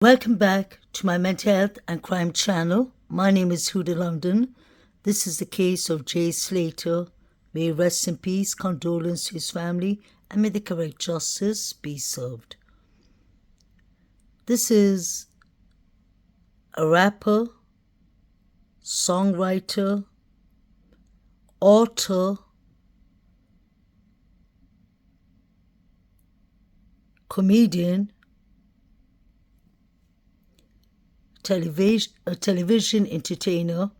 Welcome back to my mental health and crime channel. My name is Huda London. This is the case of Jay Slater. May he rest in peace, condolence to his family, and may the correct justice be served. This is a rapper, songwriter, author, comedian, a television entertainer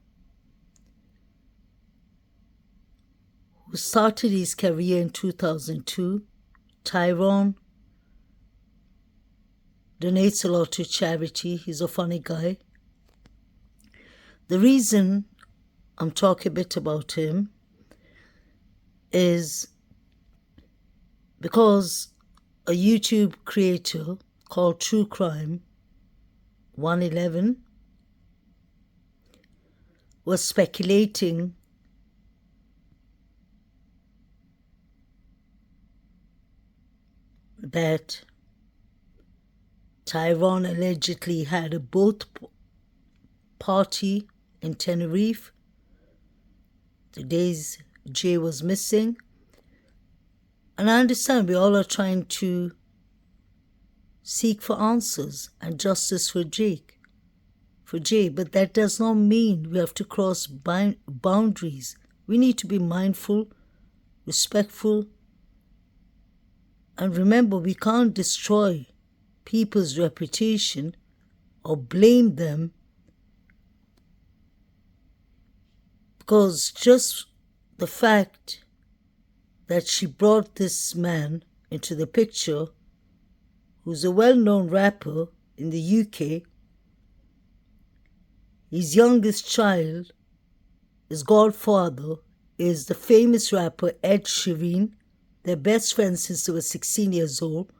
who started his career in 2002. Tyrone donates a lot to charity. He's a funny guy. The reason I'm talking a bit about him is because a YouTube creator called True Crime 111 was speculating that Tyrone allegedly had a boat party in Tenerife the days Jay was missing. And I understand we all are trying to seek for answers and justice for Jay, but that does not mean we have to cross boundaries. We need to be mindful, respectful, and remember, we can't destroy people's reputation or blame them because just the fact that she brought this man into the picture, who's a well-known rapper in the UK, his youngest child, his godfather, is the famous rapper Ed Sheeran. They're best friends since they were 16 years old.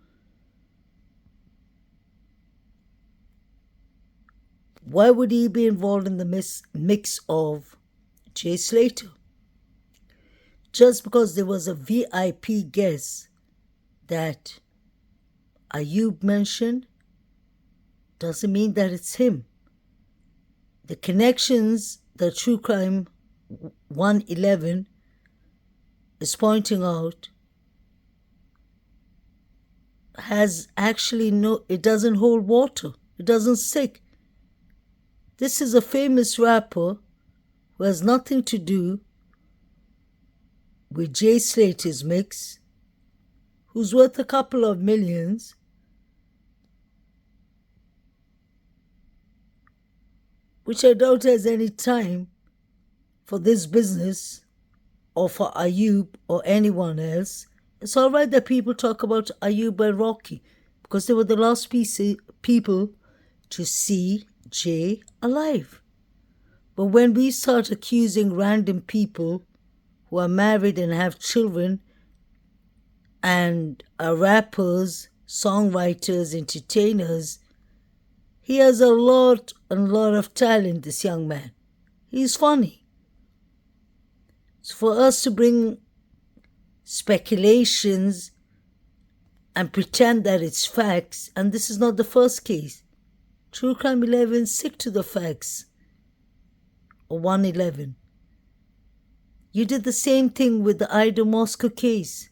Why would he be involved in the mix of Jay Slater? Just because there was a VIP guest that Ayub mentioned doesn't mean that it's him. The connections that True Crime 111 is pointing out has actually it doesn't hold water. It doesn't stick. This is a famous rapper who has nothing to do with Jay Slater's mix, who's worth a couple of millions, which I doubt has any time for this business or for Ayub or anyone else. It's all right that people talk about Ayub and Rocky because they were the last people to see Jay alive. But when we start accusing random people who are married and have children and are rappers, songwriters, entertainers, he has a lot of talent, this young man. He's funny. So for us to bring speculations and pretend that it's facts, and this is not the first case. True Crime 11 stick to the facts, or 111. You did the same thing with the Ida Moscow case.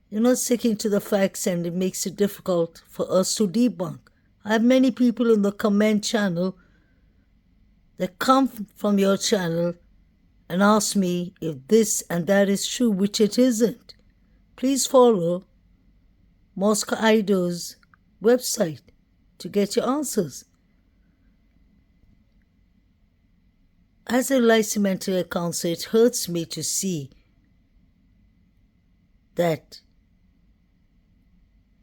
You're not sticking to the facts and it makes it difficult for us to debunk. I have many people in the comment channel that come from your channel and ask me if this and that is true, which it isn't. Please follow Moscow Ida's website to get your answers. As a licensed mental health counselor, it hurts me to see that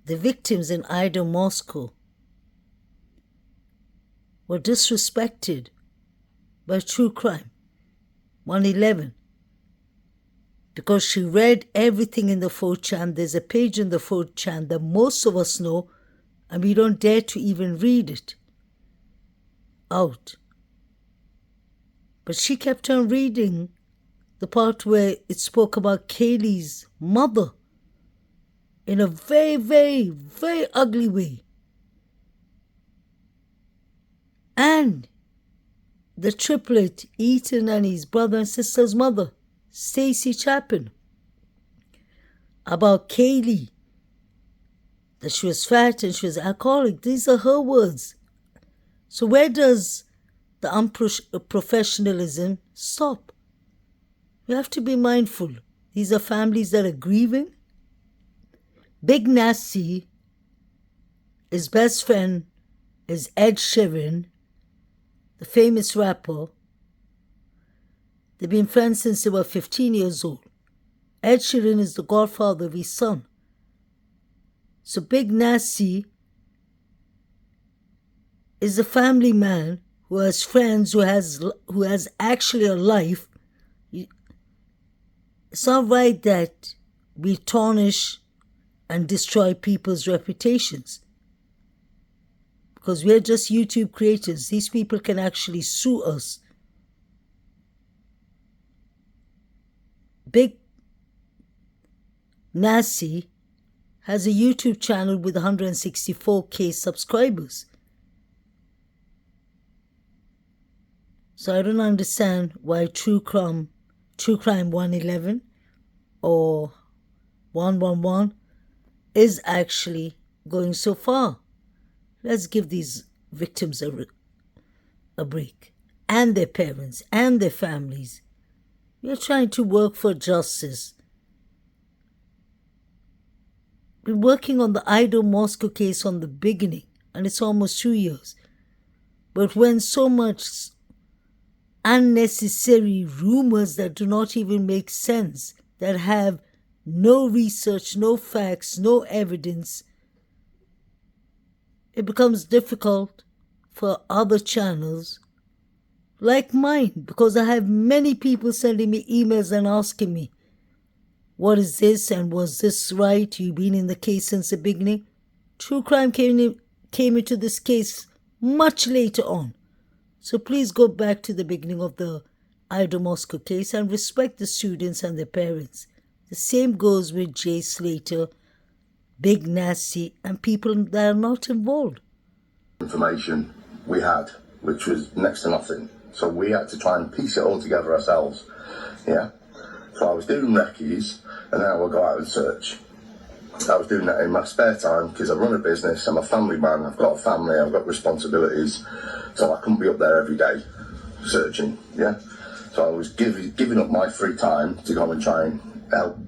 the victims in Ida Moscow were disrespected by True Crime 111 because she read everything in the 4chan. There's a page in the 4chan that most of us know and we don't dare to even read it out. But she kept on reading the part where it spoke about Kaylee's mother in a very, very, very ugly way. And the triplet, Ethan and his brother and sister's mother, Stacy Chapin, about Kaylee, that she was fat and she was alcoholic. These are her words. So where does the unprofessionalism stop? You have to be mindful. These are families that are grieving. Big Nastie, his best friend is Ed Sheeran, the famous rapper. They've been friends since they were 15 years old. Ed Sheeran is the godfather of his son. So Big Nastie is a family man who has friends, who has actually a life. It's not right that we tarnish and destroy people's reputations, because we're just YouTube creators. These people can actually sue us. Big Nastie has a YouTube channel with 164K subscribers. So I don't understand why True Crime 111 or 111 is actually going so far. Let's give these victims a break, and their parents and their families. We are trying to work for justice. Been working on the Idaho Moscow case from the beginning, and it's almost 2 years. But when so much unnecessary rumors that do not even make sense, that have no research, no facts, no evidence, it becomes difficult for other channels like mine, because I have many people sending me emails and asking me, what is this and was this right? You've been in the case since the beginning. True Crime came into this case much later on. So please go back to the beginning of the Idaho Moscow case and respect the students and their parents. The same goes with Jay Slater, Big Nastie, and people that are not involved. Information we had, which was next to nothing. So we had to try and piece it all together ourselves. Yeah. So I was doing recce's, and then I would go out and search. I was doing that in my spare time because I run a business, I'm a family man, I've got a family, I've got responsibilities, so I couldn't be up there every day searching, yeah? So I was giving up my free time to go and try and help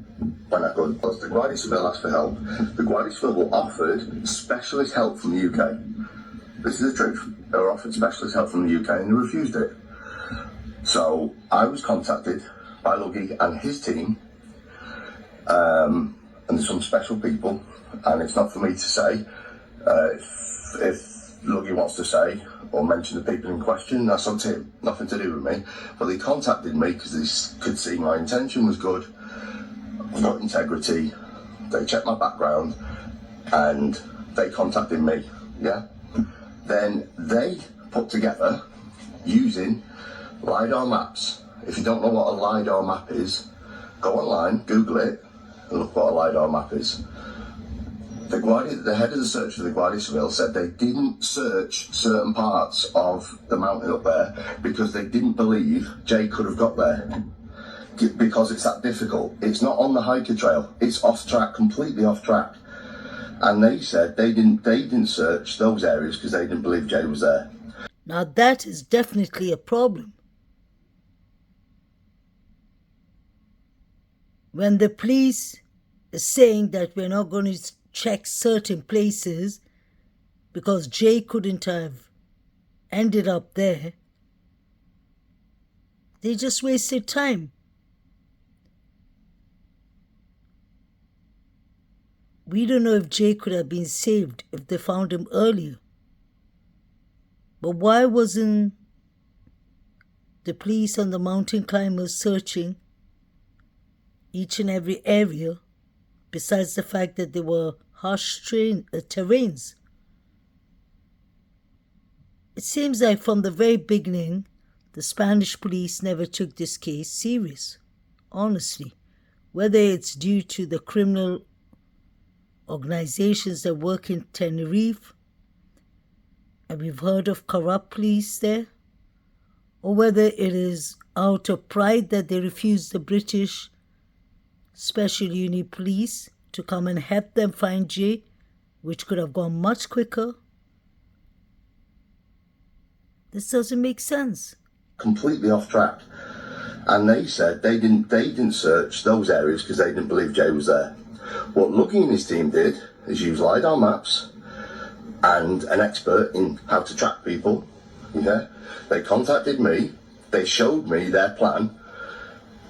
when I could. Plus, the Guardia Civil asked for help. The Guardia Civil offered specialist help from the UK. This is the truth. They were offered specialist help from the UK and they refused it. So I was contacted by Luggy and his team, and there's some special people, and it's not for me to say. If Luggy wants to say or mention the people in question, that's up to him, nothing to do with me. But they contacted me because they could see my intention was good, I've got integrity, they checked my background, and they contacted me, yeah? Then they put together, using LiDAR maps. If you don't know what a LiDAR map is, go online, Google it, and look what a LiDAR map is. The head of the search for the Guardia Civil said they didn't search certain parts of the mountain up there because they didn't believe Jay could have got there, because it's that difficult. It's not on the hiker trail. It's off track, completely off track. And they said they didn't search those areas because they didn't believe Jay was there. Now that is definitely a problem. When the police is saying that we're not going to check certain places because Jay couldn't have ended up there, they just wasted time. We don't know if Jay could have been saved if they found him earlier. But why wasn't the police and the mountain climbers searching each and every area, besides the fact that they were harsh terrains? It seems like from the very beginning, the Spanish police never took this case serious, honestly. Whether it's due to the criminal organizations that work in Tenerife, and we've heard of corrupt police there, or whether it is out of pride that they refuse the British Special Unit Police to come and help them find Jay, which could have gone much quicker. This doesn't make sense. Completely off track. And they said they didn't search those areas because they didn't believe Jay was there. What Lucky and his team did is use LiDAR maps and an expert in how to track people. Yeah, they contacted me. They showed me their plan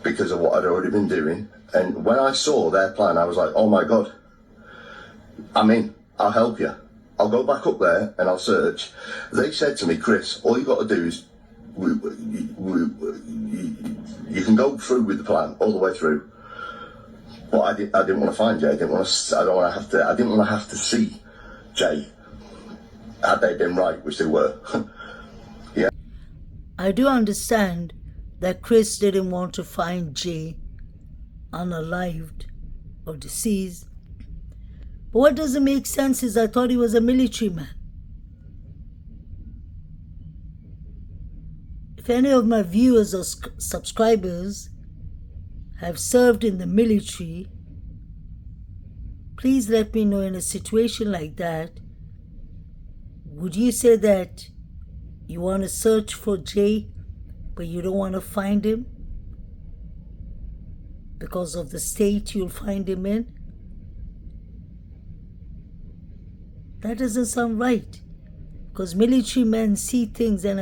because of what I'd already been doing. And when I saw their plan, I was like, oh my God, I'm in. I'll help you. I'll go back up there and I'll search. They said to me, Chris, all you got to do is you can go through with the plan all the way through. But I didn't want to find Jay. I didn't want to have to see Jay. Had they been right, which they were. Yeah. I do understand that Chris didn't want to find Jay unalived or deceased. But what doesn't make sense is I thought he was a military man. If any of my viewers or subscribers have served in the military, please let me know in a situation like that. Would you say that you want to search for Jay, but you don't want to find him because of the state you'll find him in? That doesn't sound right, because military men see things and